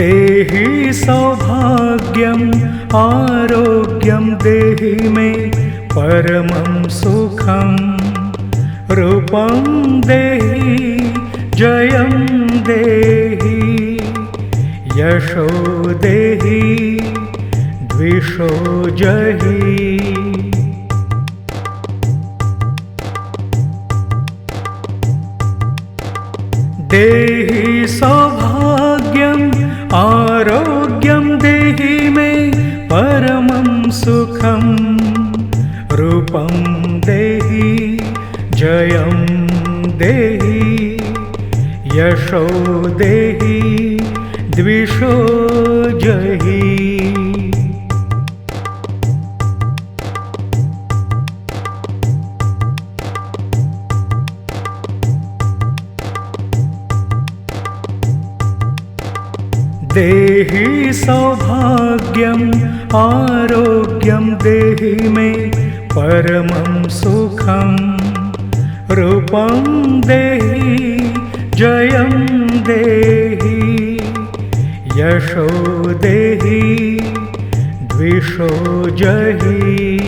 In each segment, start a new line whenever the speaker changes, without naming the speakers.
देहि सौभाग्यम् आरोग्यं देहि मे परमं सुखं रूपं देहि जयं देहि यशो देहि द्विषो जहि। देहि सौभाग्यम् आरोग्यं देहि मे परमं सुखं रूपं देहि जयं देहि यशो देहि द्विषो जहि। देहि सौभाग्यम् आरोग्यं देहि मे परमं सुखं रूपं देहि जयं देहि यशो देहि द्विषो जहि।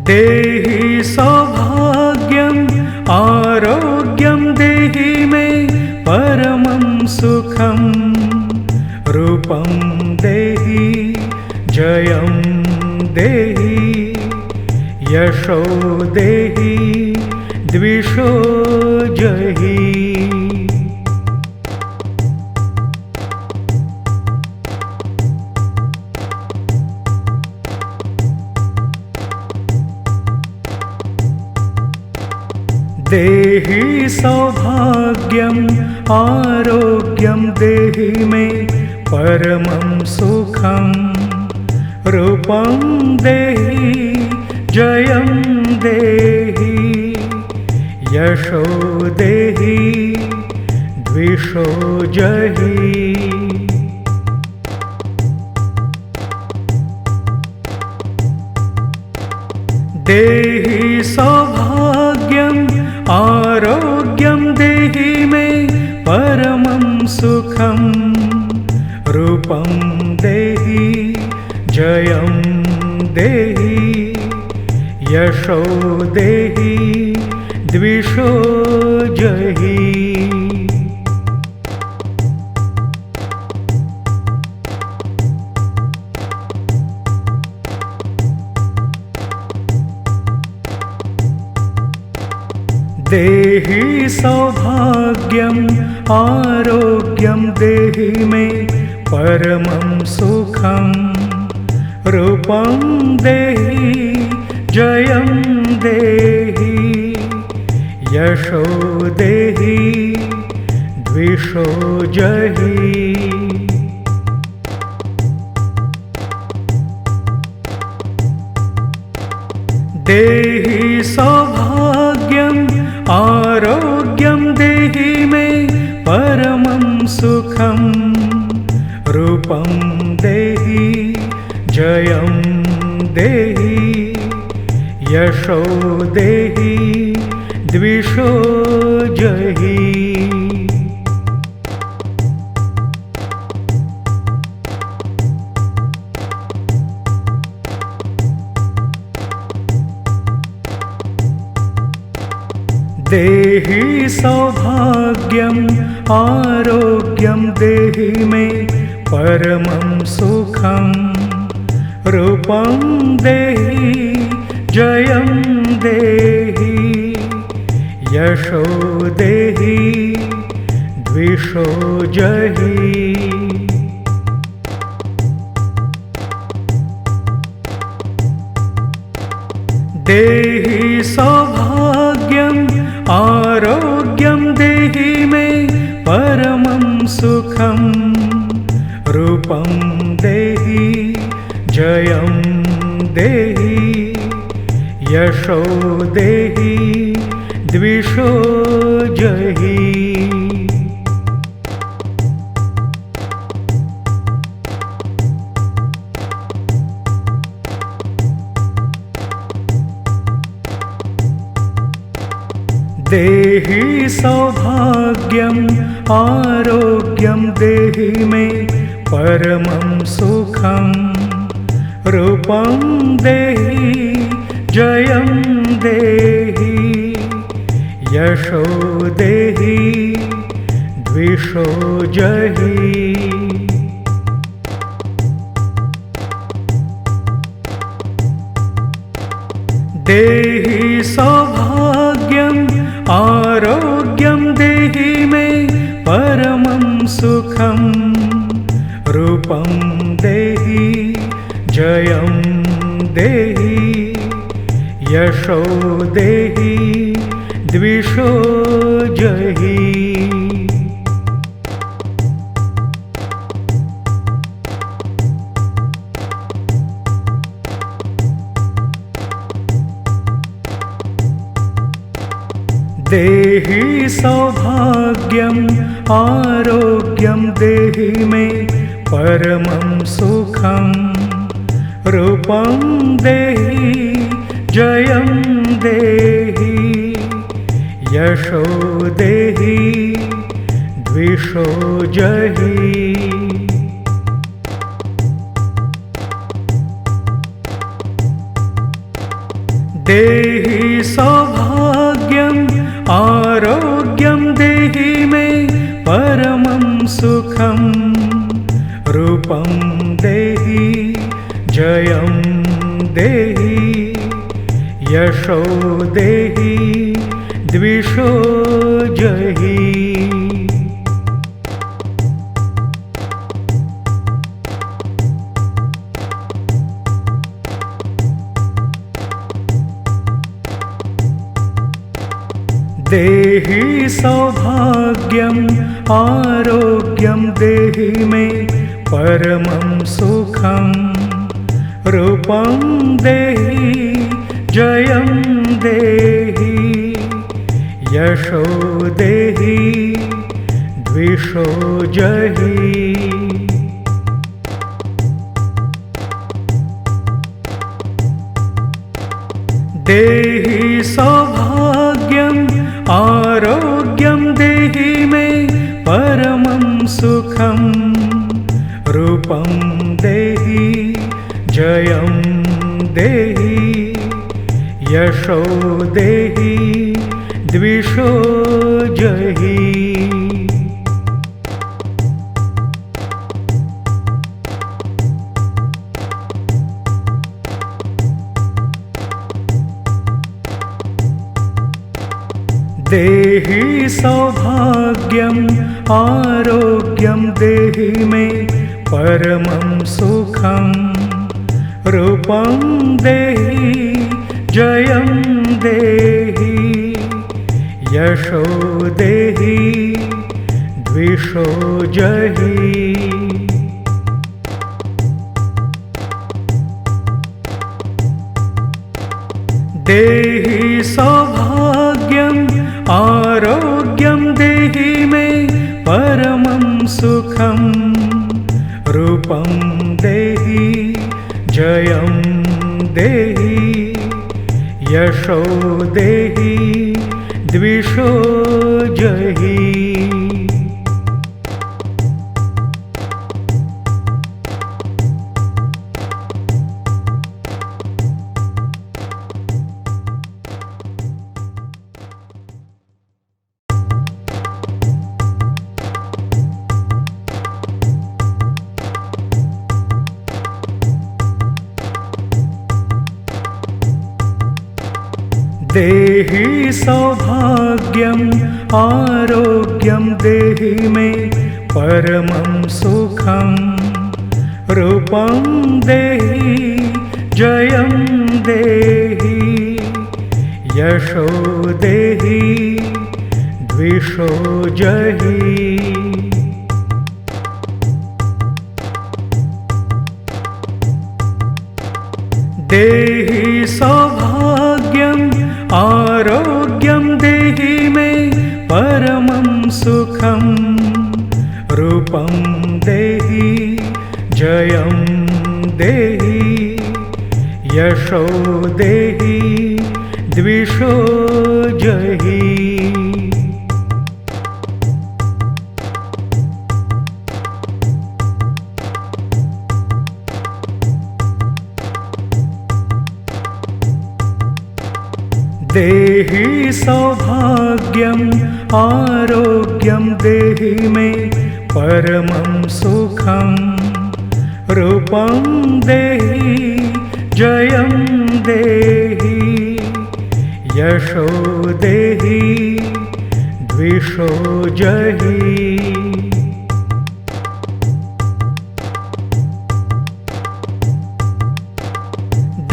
देहि सौभाग्यम् आरोग्यं देहि मे परमं सुखं रूपं देहि जयं देहि यशो देहि द्विषो जहि। देहि सौभाग्यम् आरोग्यं देहि मे परमं सुखं रूपं देहि जयं देहि यशो देहि द्विषो जहि। देहि सौभाग्यम् आरोग्यं देहि मे परमं सुखं रूपं देहि जयं देहि यशो देहि द्विषो जहि। देहि सौभाग्यम् आरोग्यं देहि मे परमं सुखं रूपं देहि जयं देहि यशो देहि द्विषो जहि। देहि सौभाग्यम् आरोग्यं देहि मे परमं सुखं रूपं देहि जयं देहि यशो देहि द्विषो जहि। देहि सौभाग्यम् आरोग्यं देहि मे परमं सुखं रूपं देहि जयं देहि यशो देहि द्विषो जहि। देहि सौभाग्यम् आरोग्यं देहि मे परमं सुखं रूपं देहि जयं देहि यशो देहि द्विषो जहि। देहि सौभाग्यम् आरोग्यं देहि मे परमं सुखं रूपं देहि जयं देहि यशो देहि द्विषो जहि देहि सौभाग्यम् आरोग्यं देहि मे परमं सुखं रूपं देहि जयं देहि यशो देहि द्विषो जहि देहि सौभाग्यम् आरोग्यं देहि मे परमं सुखं रूपं देहि जयं देहि यशो देहि द्विषो जहि देहि सौभाग्यम् आरोग्यं देहि मे परमं सुखं रूपं देहि जयं देहि यशो देहि द्विषो जहि देहि सौभाग्यम् आरोग्यं देहि मे परमं सुखं रूपं देहि जयं देहि यशो देहि द्विषो जहि देहि सौभाग्यम् आरोग्यं देहि मे परमं सुखं रूपं देहि जयं देहि यशो देहि द्विषो जहि देहि सौभाग्यम् आरोग्यं देहि मे परमं सुखं रूपं देहि जयं देहि यशो देहि द्विषो जहि देहि सौभाग्यम् आरोग्यं देहि मे परमं सुखं रूपं देहि जयं देहि यशो देहि द्विषो जहि देहि सौभाग्यम् आरोग्यं देहि मे परमं सुखं रूपं देहि जयं देहि यशो देहि द्विषो जहि देहि सौभाग्यम् आरोग्यं देहि मे परमं सुखं रूपं देहि जयं देहि यशो देहि द्विषो जहि देहि सौभाग्यम् आरोग्यं देहि मे परमं सुखं रूपं देहि जयं देहि यशो देहि द्विषो जहि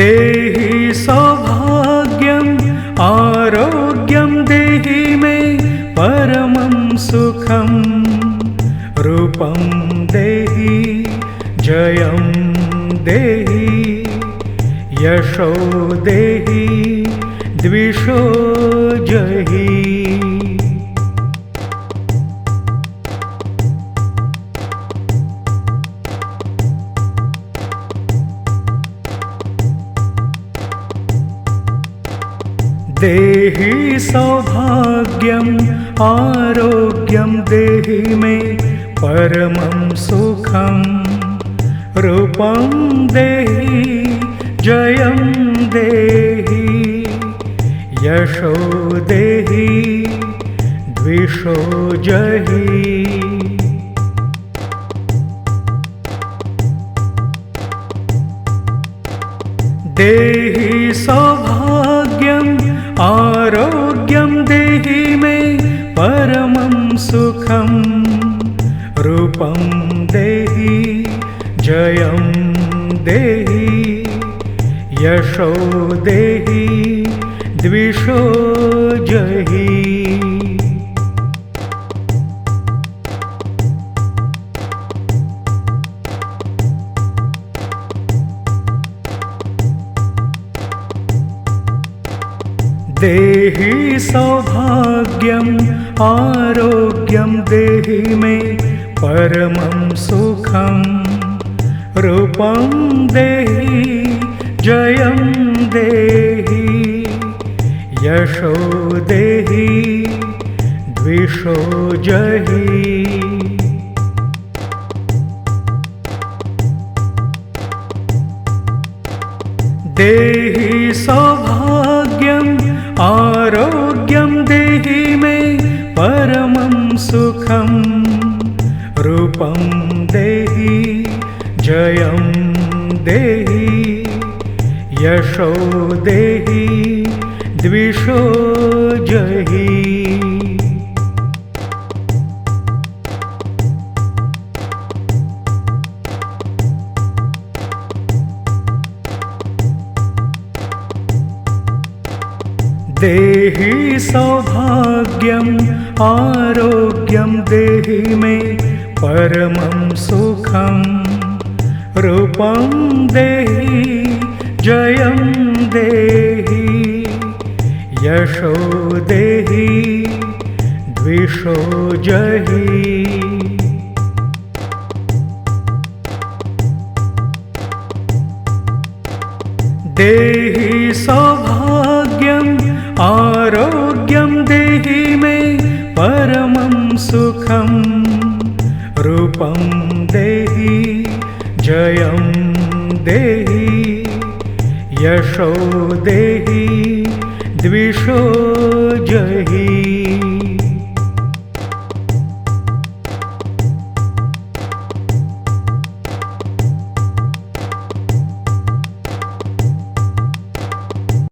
देहि सौभाग्यम् आरोग्यं देहि मे परमं सुखं रूपं देहि जयं देहि यशो देहि द्विषो जहि देहि सौभाग्यम् आरोग्यं देहि मे परमं सुखं रूपं देहि जयं देहि यशो देहि द्विषो जहि देहि सौभाग्यम् आरोग्यं देहि मे परमं सुखं रूपं देहि जयं देहि यशो देहि द्विषो जहि देहि सौभाग्यम् आरोग्यं देहि मे परमं सुखं रूपं देहि जयं देहि यशो देहि द्विषो जहि देहि सौभाग्यम् आरोग्यं देहि मे परमं सुखं रूपं देहि जयं देहि यशो देहि द्विषो जहि देहि सौभाग्यम् आरोग्यं देहि मे परमं सुखं रूपं देहि जयं देहि यशो देहि द्विषो जहि देहि सौभाग्यम् आरोग्यं देहि मे परमं सुखं रूपं देहि जयं देहि यशो देहि द्विषो